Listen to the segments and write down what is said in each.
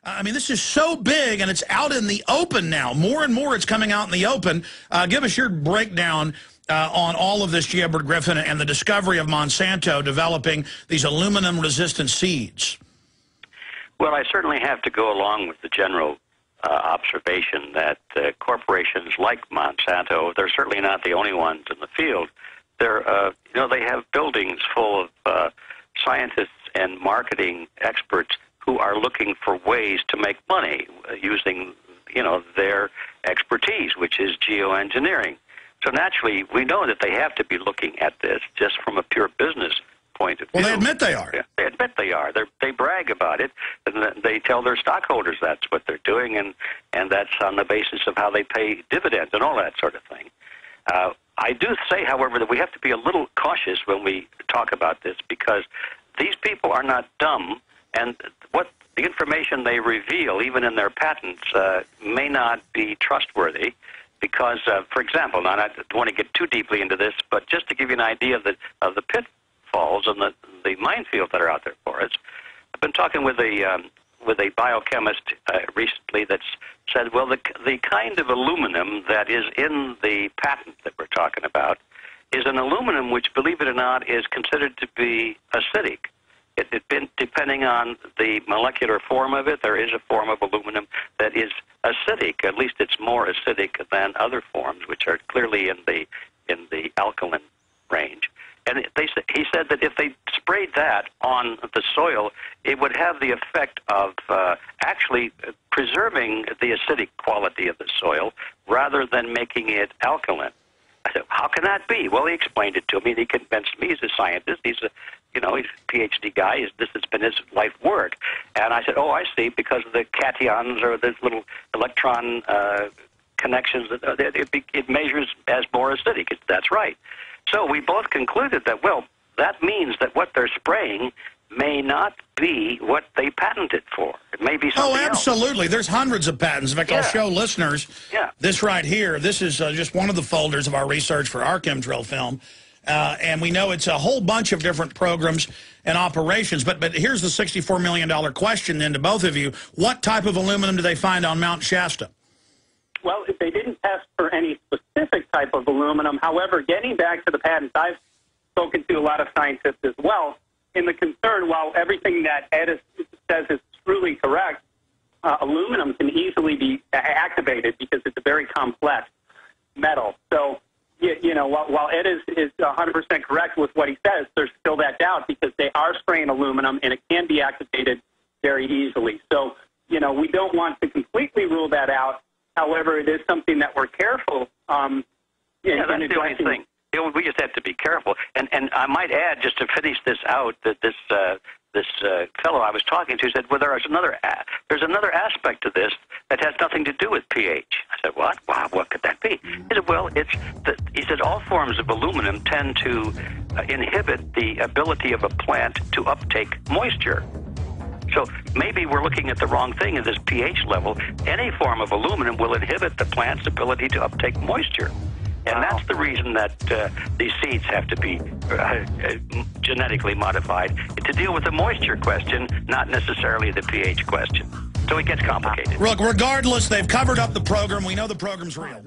I mean, this is so big, and it's out in the open now. More and more it's coming out in the open. Give us your breakdown on all of this, Gilbert Griffin, and the discovery of Monsanto developing these aluminum-resistant seeds. Well, I certainly have to go along with the general observation that corporations like Monsanto, they're certainly not the only ones in the field. They're, they have buildings full of scientists and marketing experts who are looking for ways to make money using, their expertise, which is geoengineering. So naturally, we know that they have to be looking at this just from a pure business point of view. Well, they admit they are. Yeah, they admit they are. They brag about it, and they tell their stockholders that's what they're doing, and that's on the basis of how they pay dividends and all that sort of thing. I do say, however, that we have to be a little cautious when we talk about this, because these people are not dumb, and what the information they reveal, even in their patents, may not be trustworthy. Because, for example, now I don't want to get too deeply into this, but just to give you an idea of the pitfalls and the minefields that are out there for us, I've been talking with a biochemist recently that's said, well, the kind of aluminum that is in the patent that we're talking about is an aluminum which, believe it or not, is considered to be acidic. Depending on the molecular form of it, there is a form of aluminum that is acidic. At least it's more acidic than other forms, which are clearly in the alkaline range. And he said that if they sprayed that on the soil, it would have the effect of actually preserving the acidic quality of the soil rather than making it alkaline. I said, how can that be? Well, he explained it to me, and he convinced me. He's a scientist. He's a PhD guy. This has been his life work. And I said, oh, I see, because of the cations or the little electron connections, it measures as more acidic. That's right. So we both concluded that, well, that means that what they're spraying may not be what they patented for. It may be something else. Oh, absolutely. There's hundreds of patents. In fact, I'll show listeners this right here. This is just one of the folders of our research for our chemtrail film. And we know it's a whole bunch of different programs and operations. But here's the $64 million question then to both of you. What type of aluminum do they find on Mount Shasta? Well, they didn't test for any specific type of aluminum. However, getting back to the patents, I've spoken to a lot of scientists as well. In the concern, while everything that Ed says is truly correct, aluminum can easily be activated because it's a very complex metal. So, while Ed is 100% correct with what he says, there's still that doubt because they are spraying aluminum and it can be activated very easily. So, we don't want to completely rule that out. However, it is something that we're careful. That's the only thing. We just have to be careful. And I might add, just to finish this out, that this fellow I was talking to said, well, there's another aspect to this that has nothing to do with pH. I said, what? Wow, what could that be? He said, well, he said all forms of aluminum tend to inhibit the ability of a plant to uptake moisture. So maybe we're looking at the wrong thing at this pH level. Any form of aluminum will inhibit the plant's ability to uptake moisture. And that's the reason that these seeds have to be genetically modified to deal with the moisture question, not necessarily the pH question. So it gets complicated. Look, regardless, they've covered up the program. We know the program's real.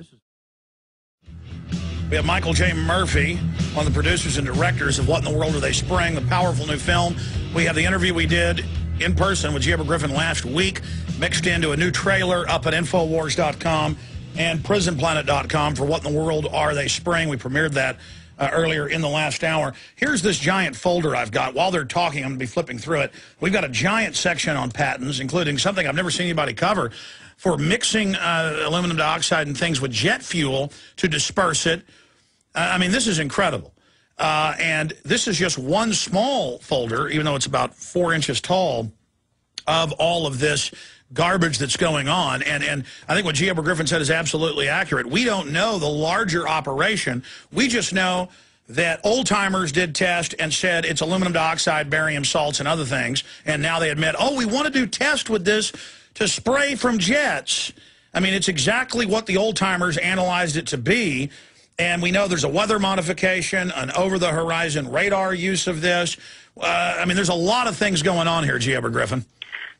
We have Michael J. Murphy, one of the producers and directors of What in the World Are They Spraying, the powerful new film. We have the interview we did in person with Gilbert Griffin last week, mixed into a new trailer up at Infowars.com. and PrisonPlanet.com for What in the World Are They Spraying. We premiered that earlier in the last hour. Here's this giant folder I've got. While they're talking, I'm going to be flipping through it. We've got a giant section on patents, including something I've never seen anybody cover, for mixing aluminum dioxide and things with jet fuel to disperse it. I mean, this is incredible. And this is just one small folder, even though it's about 4 inches tall, of all of this garbage that's going on. And I think what Gilbert Griffin said is absolutely accurate. We don't know the larger operation. We just know that old-timers did test and said it's aluminum dioxide, barium salts, and other things. And now they admit, oh, we want to do test with this to spray from jets. I mean, it's exactly what the old-timers analyzed it to be. And we know there's a weather modification, an over-the-horizon radar use of this. I mean, there's a lot of things going on here, Gilbert Griffin.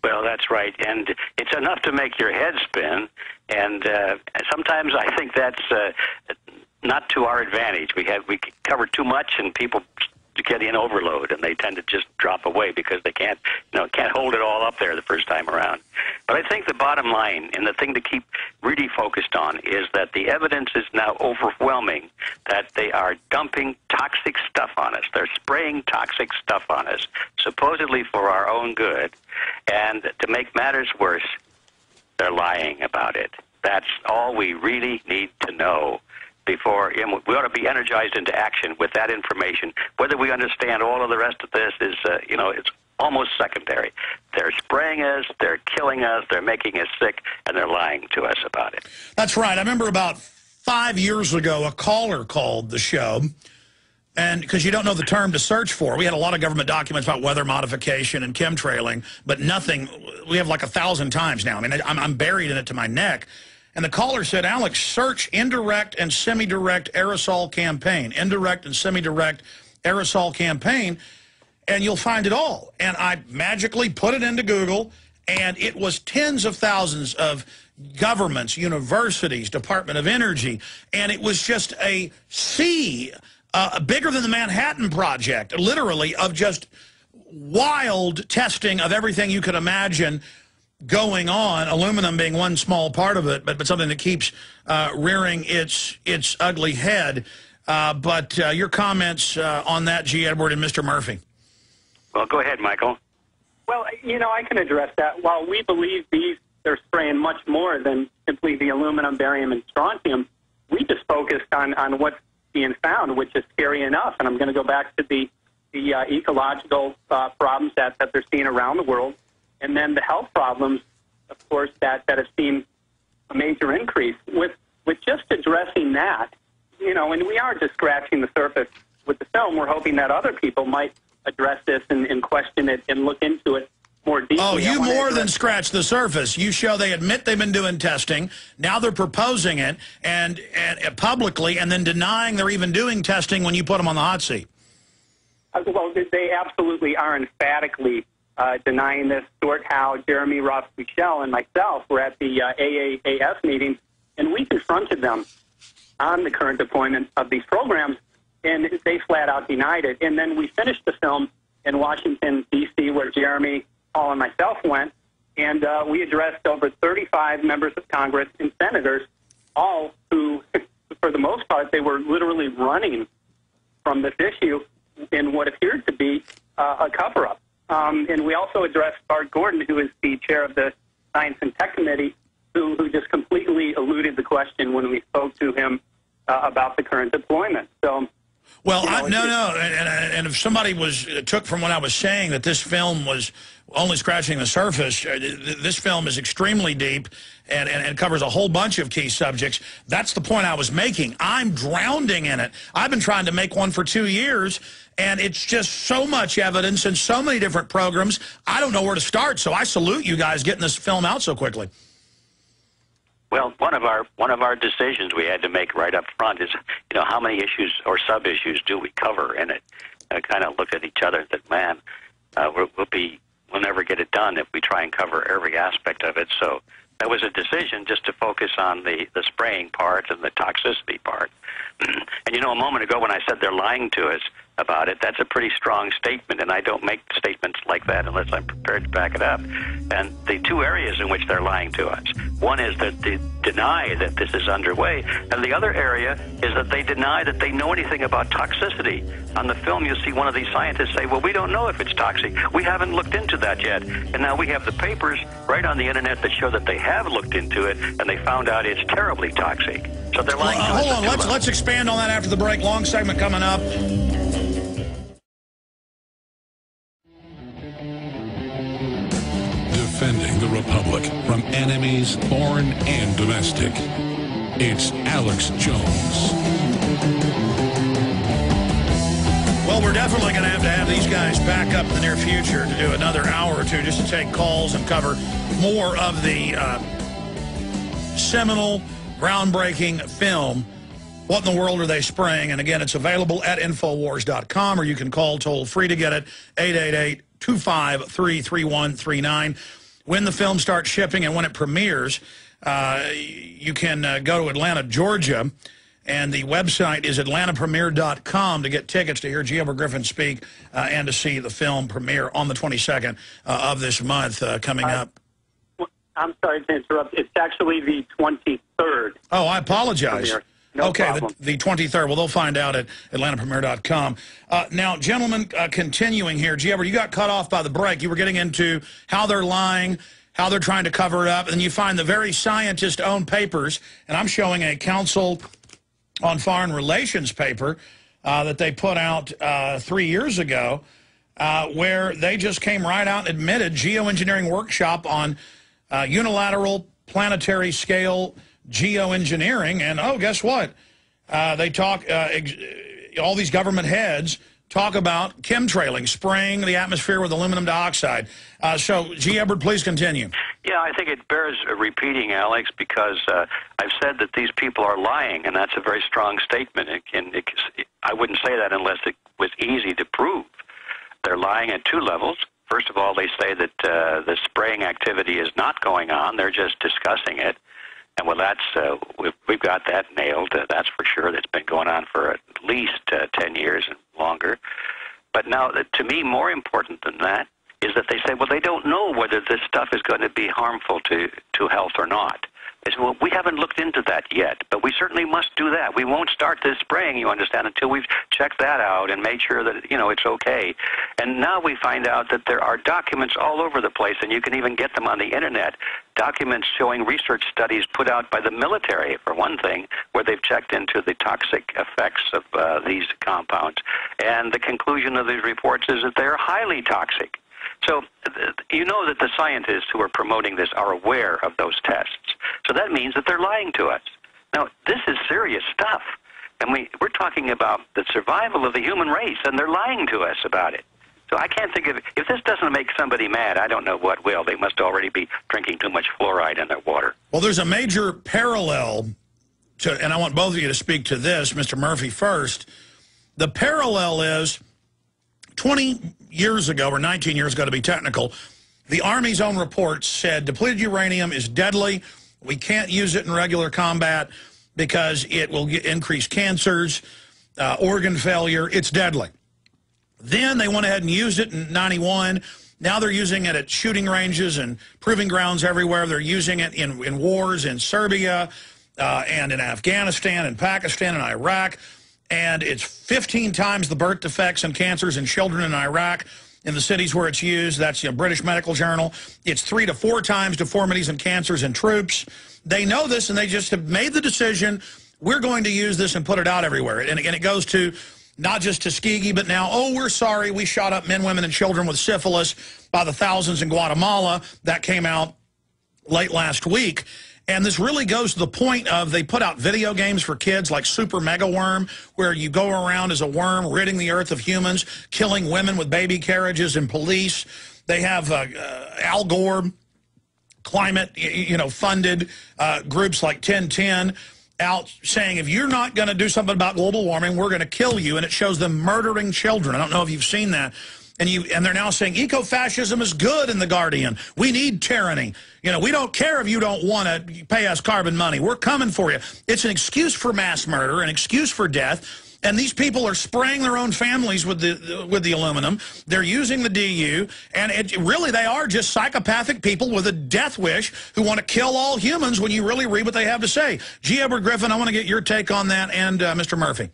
Well, that's right, and it's enough to make your head spin, and sometimes I think that's not to our advantage. We cover too much, and people get in overload, and they tend to just drop away because they can't hold it all up there the first time around. But I think the bottom line, and the thing to keep really focused on, is that the evidence is now overwhelming that they are dumping toxic stuff on us. They're spraying toxic stuff on us, supposedly for our own good. And to make matters worse, they're lying about it. That's all we really need to know. Before we ought to be energized into action with that information. Whether we understand all of the rest of this is, it's almost secondary. They're spraying us, they're killing us, they're making us sick, and they're lying to us about it. That's right. I remember about 5 years ago, a caller called the show, and because you don't know the term to search for, we had a lot of government documents about weather modification and chemtrailing, but nothing. We have like 1,000 times now. I mean, I'm buried in it to my neck. And the caller said, Alex, search indirect and semi-direct aerosol campaign, indirect and semi-direct aerosol campaign, and you'll find it all. And I magically put it into Google, and it was tens of thousands of governments, universities, Department of Energy, and it was just a sea bigger than the Manhattan Project, literally, of just wild testing of everything you could imagine going on, aluminum being one small part of it, but something that keeps rearing its ugly head. But your comments on that, G. Edward and Mr. Murphy. Well, go ahead, Michael. Well, I can address that. While we believe they're spraying much more than simply the aluminum, barium, and strontium, we just focused on what's being found, which is scary enough. And I'm going to go back to the ecological problems that they're seeing around the world. And then the health problems, of course, that have seen a major increase. With just addressing that, and we are just scratching the surface with the film. We're hoping that other people might address this and question it and look into it more deeply. Oh, you more than scratch the surface. You show they admit they've been doing testing. Now they're proposing it and publicly, and then denying they're even doing testing when you put them on the hot seat. Well, they absolutely are emphatically denying this. Stuart Howe, Jeremy Ross Michel, and myself were at the AAAS meeting, and we confronted them on the current deployment of these programs, and they flat out denied it. And then we finished the film in Washington, D.C., where Jeremy, Paul, and myself went, and we addressed over 35 members of Congress and senators, all who, for the most part, they were literally running from this issue in what appeared to be a cover-up. And we also addressed Bart Gordon, who is the chair of the Science and Tech Committee, who just completely eluded the question when we spoke to him about the current deployment. So, well, and if somebody took from what I was saying that this film was only scratching the surface, this film is extremely deep and covers a whole bunch of key subjects. That's the point I was making. I'm drowning in it. I've been trying to make one for 2 years, and it's just so much evidence and so many different programs. I don't know where to start, so I salute you guys getting this film out so quickly. Well, one of our decisions we had to make right up front is, how many issues or sub-issues do we cover in it? I kind of looked at each other and said, man, we'll never get it done if we try and cover every aspect of it. So that was a decision just to focus on the spraying part and the toxicity part. And a moment ago when I said they're lying to us about it, that's a pretty strong statement, and I don't make statements like that unless I'm prepared to back it up. And the two areas in which they're lying to us, one is that they deny that this is underway, and the other area is that they deny that they know anything about toxicity. On the film, you'll see one of these scientists say, well, we don't know if it's toxic. We haven't looked into that yet. And now we have the papers right on the internet that show that they have looked into it, and they found out it's terribly toxic. So they're lying to us. Hold on, let's expand on that after the break. Long segment coming up. Defending the Republic from enemies, foreign and domestic. It's Alex Jones. Well, we're definitely going to have these guys back up in the near future to do another hour or two just to take calls and cover more of the seminal, groundbreaking film, What in the World Are They Spraying? And again, it's available at Infowars.com, or you can call toll-free to get it, 888-253-3139. when the film starts shipping and when it premieres, you can go to Atlanta, Georgia, and the website is atlantapremiere.com to get tickets to hear G. Edward Griffin speak and to see the film premiere on the 22nd of this month coming up. I'm sorry to interrupt. It's actually the 23rd. Oh, I apologize. No okay, problem. the 23rd. Well, they'll find out at atlantapremiere.com. Now, gentlemen, continuing here, G. Edward, you got cut off by the break. You were getting into how they're lying, how they're trying to cover it up, and you find the very scientist-owned papers, and I'm showing a Council on Foreign Relations paper that they put out 3 years ago, where they just came right out and admitted geoengineering workshop on unilateral planetary scale geoengineering, and oh, guess what? They talk, all these government heads talk about chemtrailing, spraying the atmosphere with aluminum dioxide. So, G. Edward, please continue. Yeah, I think it bears repeating, Alex, because I've said that these people are lying, and that's a very strong statement. I wouldn't say that unless it was easy to prove. They're lying at two levels. First of all, they say that the spraying activity is not going on. They're just discussing it. And well, that's we've got that nailed. That's for sure. That's been going on for at least 10 years and longer. But now, to me, more important than that is that they say, well, they don't know whether this stuff is going to be harmful to health or not. They say, well, we haven't looked into that yet, but we certainly must do that. We won't start this spraying, you understand, until we've checked that out and made sure that, you know, it's okay. And now we find out that there are documents all over the place, and you can even get them on the Internet, documents showing research studies put out by the military, for one thing, where they've checked into the toxic effects of these compounds. And the conclusion of these reports is that they're highly toxic. So you know that the scientists who are promoting this are aware of those tests. So that means that they're lying to us. Now, this is serious stuff. And we're talking about the survival of the human race, and they're lying to us about it. So I can't think of, if this doesn't make somebody mad, I don't know what will. They must already be drinking too much fluoride in their water. Well, there's a major parallel to, and I want both of you to speak to this, Mr. Murphy first. The parallel is 20 years ago, or 19 years ago to be technical, the Army's own reports said depleted uranium is deadly. We can't use it in regular combat because it will increase cancers, organ failure. It's deadly. Then they went ahead and used it in 91. Now they're using it at shooting ranges and proving grounds everywhere. They're using it in wars in Serbia and in Afghanistan and Pakistan and Iraq. And it's 15 times the birth defects and cancers in children in Iraq in the cities where it's used. That's British Medical Journal. It's 3 to 4 times deformities and cancers in troops. They know this, and they just have made the decision, we're going to use this and put it out everywhere. And it goes to not just Tuskegee, but now, oh, we're sorry, we shot up men, women, and children with syphilis by the thousands in Guatemala. That came out late last week. And this really goes to the point of they put out video games for kids like Super Mega Worm, where you go around as a worm, ridding the earth of humans, killing women with baby carriages and police. They have Al Gore, climate, funded groups like 1010 out saying, if you're not going to do something about global warming, we're going to kill you. And it shows them murdering children. I don't know if you've seen that. And they're now saying eco-fascism is good in The Guardian. We need tyranny. We don't care if you don't want to pay us carbon money. We're coming for you. It's an excuse for mass murder, an excuse for death. And these people are spraying their own families with the aluminum. They're using the DU. And really, they are just psychopathic people with a death wish who want to kill all humans when you really read what they have to say. G. Edward Griffin, I want to get your take on that, and Mr. Murphy.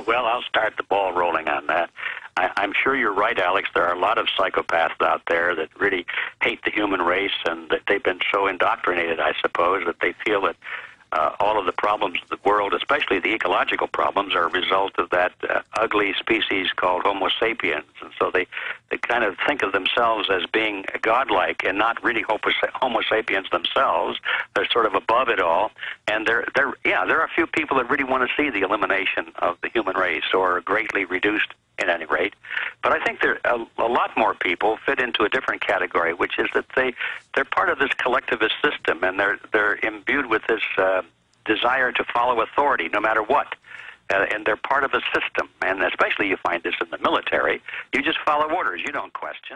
Well, I'll start the ball rolling on that. I'm sure you're right, Alex. There are a lot of psychopaths out there that really hate the human race, and that they've been so indoctrinated, I suppose, that they feel that all of the problems of the world, especially the ecological problems, are a result of that ugly species called Homo sapiens. And so they kind of think of themselves as being godlike and not really Homo sapiens themselves. They're sort of above it all. And there are a few people that really want to see the elimination of the human race, or greatly reduced at any rate. But I think there a lot more people fit into a different category, which is that they're part of this collectivist system, and they're imbued with this desire to follow authority no matter what. And they're part of a system, and especially you find this in the military. You just follow orders. You don't question.